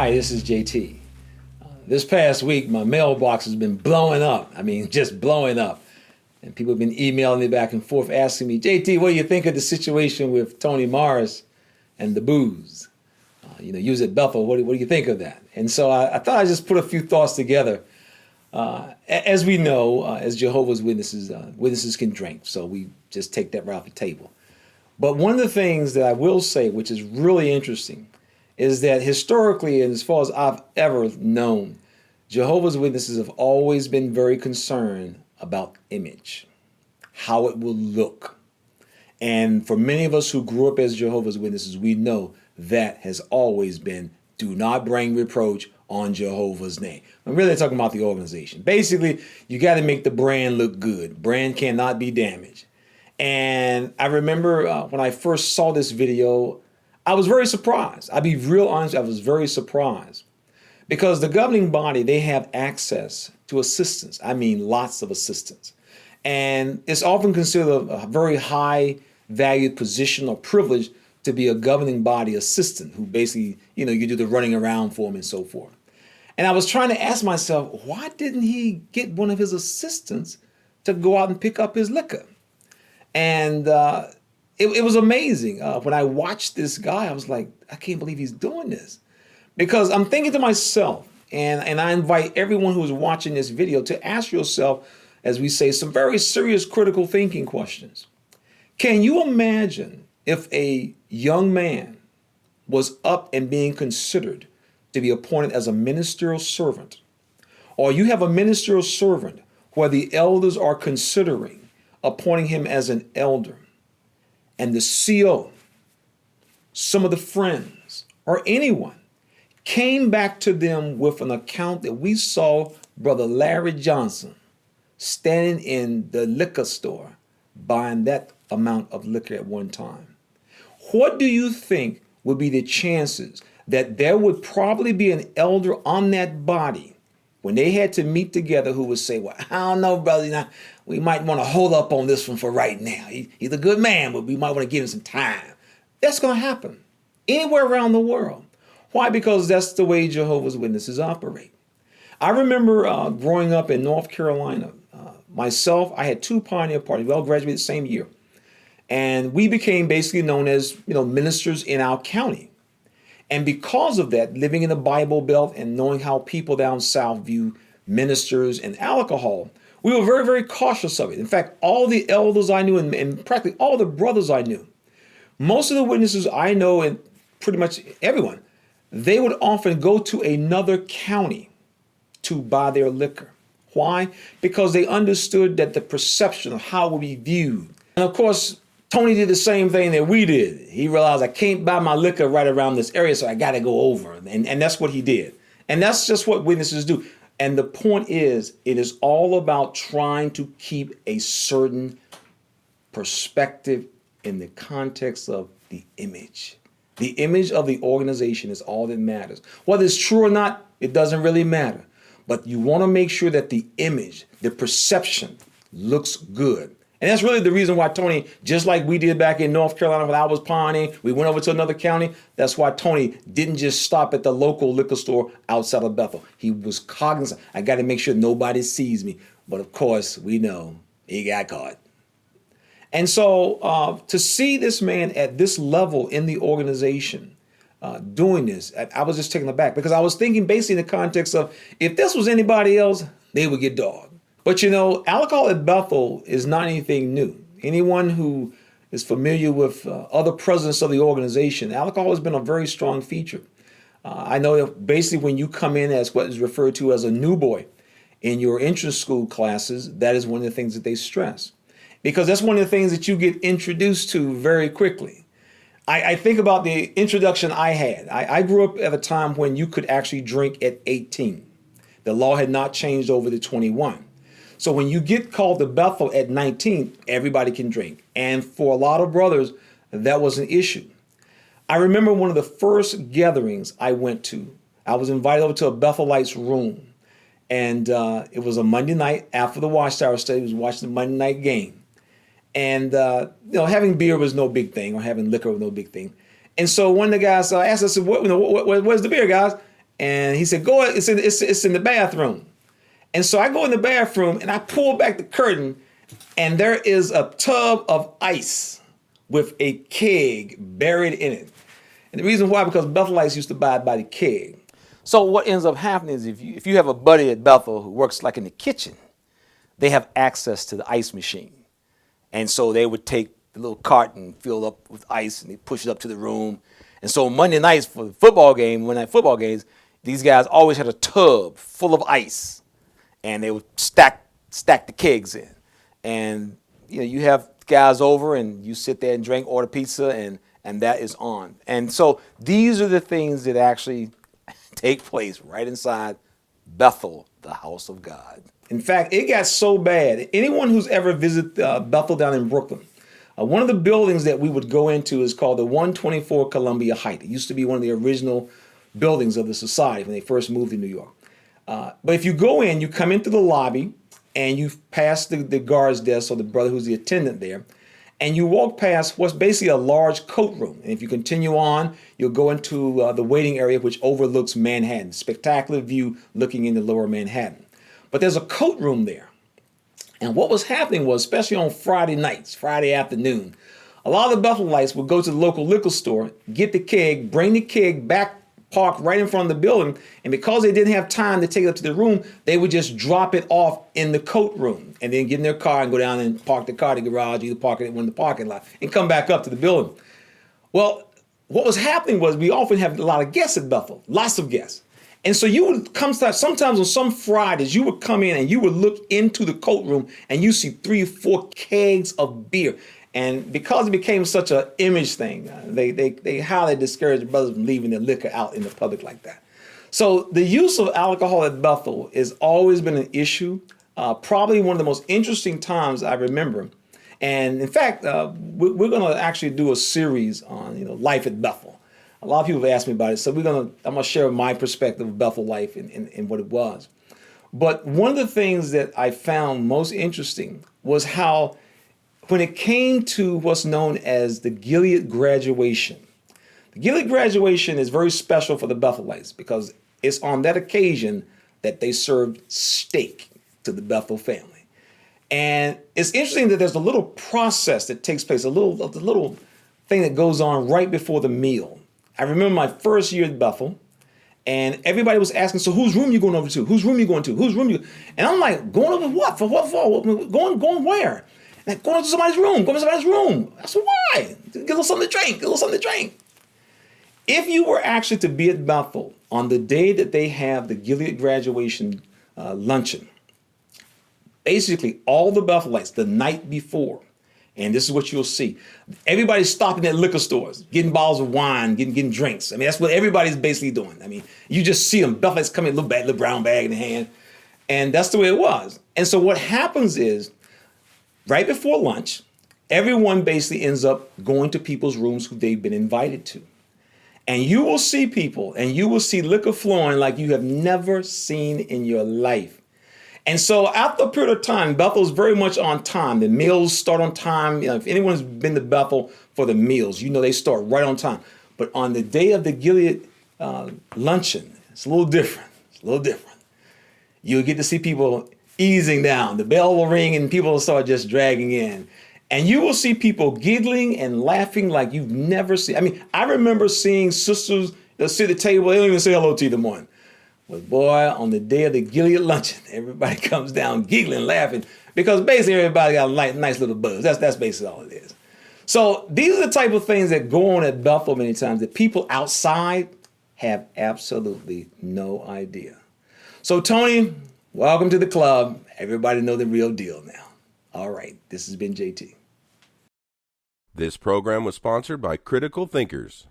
Hi, this is JT. This past week, my mailbox has been blowing up. I mean, just blowing up. And people have been emailing me back and forth asking me, JT, what do you think of the situation with Tony Morris and the booze? You was at Bethel. What do you think of that? And so I thought I'd just put a few thoughts together. As we know, as Jehovah's Witnesses, witnesses can drink. So we just take that right off the table. But one of the things that I will say, which is really interesting, is that historically, and as far as I've ever known, Jehovah's Witnesses have always been very concerned about image, how it will look. And for many of us who grew up as Jehovah's Witnesses, we know that has always been, do not bring reproach on Jehovah's name. I'm really talking about the organization. Basically, you got to make the brand look good. Brand cannot be damaged. And I remember when I first saw this video, I was very surprised. I'll be real honest, I was very surprised. Because the governing body, they have access to assistants. I mean, lots of assistants. And it's often considered a very high valued position or privilege to be a governing body assistant who basically, you do the running around for them and so forth. And I was trying to ask myself, why didn't he get one of his assistants to go out and pick up his liquor? And it was amazing. When I watched this guy, I was like, I can't believe he's doing this. Because I'm thinking to myself, and I invite everyone who is watching this video to ask yourself, as we say, some very serious critical thinking questions. Can you imagine if a young man was up and being considered to be appointed as a ministerial servant, or you have a ministerial servant where the elders are considering appointing him as an elder, and the CO, some of the friends, or anyone came back to them with an account that we saw Brother Larry Johnson standing in the liquor store buying that amount of liquor at one time. What do you think would be the chances that there would probably be an elder on that body when they had to meet together who would say, well, I don't know, brother, we might want to hold up on this one for right now. He's a good man, but we might want to give him some time. That's going to happen anywhere around the world. Why? Because that's the way Jehovah's Witnesses operate. I remember growing up in North Carolina. Myself, I had two pioneer parties. We all graduated the same year. And we became basically known as, ministers in our county. And because of that, living in the Bible Belt and knowing how people down south view ministers and alcohol, we were very, very cautious of it. In fact, all the elders I knew and practically all the brothers I knew, most of the witnesses I know and pretty much everyone, they would often go to another county to buy their liquor. Why? Because they understood that the perception of how it would be viewed. And of course, Tony did the same thing that we did. He realized I can't buy my liquor right around this area, so I got to go over. And that's what he did. And that's just what witnesses do. And the point is, it is all about trying to keep a certain perspective in the context of the image. The image of the organization is all that matters. Whether it's true or not, it doesn't really matter. But you want to make sure that the image, the perception, looks good. And that's really the reason why Tony, just like we did back in North Carolina when I was pioneering, we went over to another county. That's why Tony didn't just stop at the local liquor store outside of Bethel. He was cognizant. I got to make sure nobody sees me. But of course, we know he got caught. And so to see this man at this level in the organization doing this, I was just taken aback because I was thinking basically in the context of if this was anybody else, they would get dogged. But alcohol at Bethel is not anything new. Anyone who is familiar with other presidents of the organization, alcohol has been a very strong feature. I know that basically when you come in as what is referred to as a new boy in your entrance school classes, that is one of the things that they stress. Because that's one of the things that you get introduced to very quickly. I think about the introduction I had. I grew up at a time when you could actually drink at 18. The law had not changed over to 21. So when you get called to Bethel at 19, everybody can drink. And for a lot of brothers, that was an issue. I remember one of the first gatherings I went to. I was invited over to a Bethelites room. And it was a Monday night after the Watchtower study. I was watching the Monday night game. And, having beer was no big thing, or having liquor was no big thing. And so one of the guys asked us, where's the beer, guys? And he said, go, it's in the bathroom. And so I go in the bathroom and I pull back the curtain, and there is a tub of ice with a keg buried in it. And the reason why, because Bethelites used to buy it by the keg. So what ends up happening is if you have a buddy at Bethel who works like in the kitchen, they have access to the ice machine. And so they would take the little cart and fill it up with ice, and they push it up to the room. And so Monday nights for the football game, Monday night football games, these guys always had a tub full of ice, and they would stack the kegs in. And you have guys over, and you sit there and drink, order pizza, and that is on. And so these are the things that actually take place right inside Bethel, the house of God. In fact, it got so bad. Anyone who's ever visited Bethel down in Brooklyn, one of the buildings that we would go into is called the 124 Columbia Height. It used to be one of the original buildings of the society when they first moved to New York. But if you go in, you come into the lobby, and you pass the guard's desk, or the brother who's the attendant there, and you walk past what's basically a large coat room. And if you continue on, you'll go into the waiting area, which overlooks Manhattan. Spectacular view looking into lower Manhattan. But there's a coat room there. And what was happening was, especially on Friday nights, Friday afternoon, a lot of the Bethelites would go to the local liquor store, get the keg, bring the keg back, parked right in front of the building, and because they didn't have time to take it up to the room, they would just drop it off in the coat room and then get in their car and go down and park the car in the garage, either park it in the parking lot, and come back up to the building. Well, what was happening was we often have a lot of guests at Bethel, lots of guests. And so you would come, sometimes on some Fridays, you would come in and you would look into the coat room and you see 3 or 4 kegs of beer. And because it became such an image thing, they highly discouraged brothers from leaving their liquor out in the public like that. So the use of alcohol at Bethel has always been an issue, probably one of the most interesting times I remember. And in fact, we're going to actually do a series on life at Bethel. A lot of people have asked me about it, so I'm going to share my perspective of Bethel life and what it was. But one of the things that I found most interesting was how, when it came to what's known as the Gilead graduation, the Gilead graduation is very special for the Bethelites because it's on that occasion that they served steak to the Bethel family. And it's interesting that there's a little process that takes place, a little thing that goes on right before the meal. I remember my first year at Bethel, and everybody was asking, so whose room you going over to? Whose room you going to? Whose room you? And I'm like, going over what? For what for? Going where? And going to somebody's room. Going to somebody's room. I said, why? Get a little something to drink. Get a little something to drink. If you were actually to be at Bethel on the day that they have the Gilead graduation luncheon, basically all the Bethelites the night before, and this is what you'll see. Everybody's stopping at liquor stores, getting bottles of wine, getting drinks. I mean, that's what everybody's basically doing. I mean, you just see them. Bethelites come in, little brown bag in the hand. And that's the way it was. And so what happens is, right before lunch, everyone basically ends up going to people's rooms who they've been invited to. And you will see people, and you will see liquor flowing like you have never seen in your life. And so after a period of time, Bethel's very much on time. The meals start on time. If anyone's been to Bethel for the meals, they start right on time. But on the day of the Gilead luncheon, it's a little different. It's a little different. You'll get to see people easing down. The bell will ring and people will start just dragging in. And you will see people giggling and laughing like you've never seen. I mean, I remember seeing sisters that sit at the table, they don't even say hello to you in the morning. But boy, on the day of the Gilead luncheon, everybody comes down giggling, laughing, because basically everybody got a nice little buzz. That's basically all it is. So these are the type of things that go on at Bethel many times that people outside have absolutely no idea. So Tony, welcome to the club. Everybody know the real deal now. All right, this has been JT. This program was sponsored by Critical Thinkers.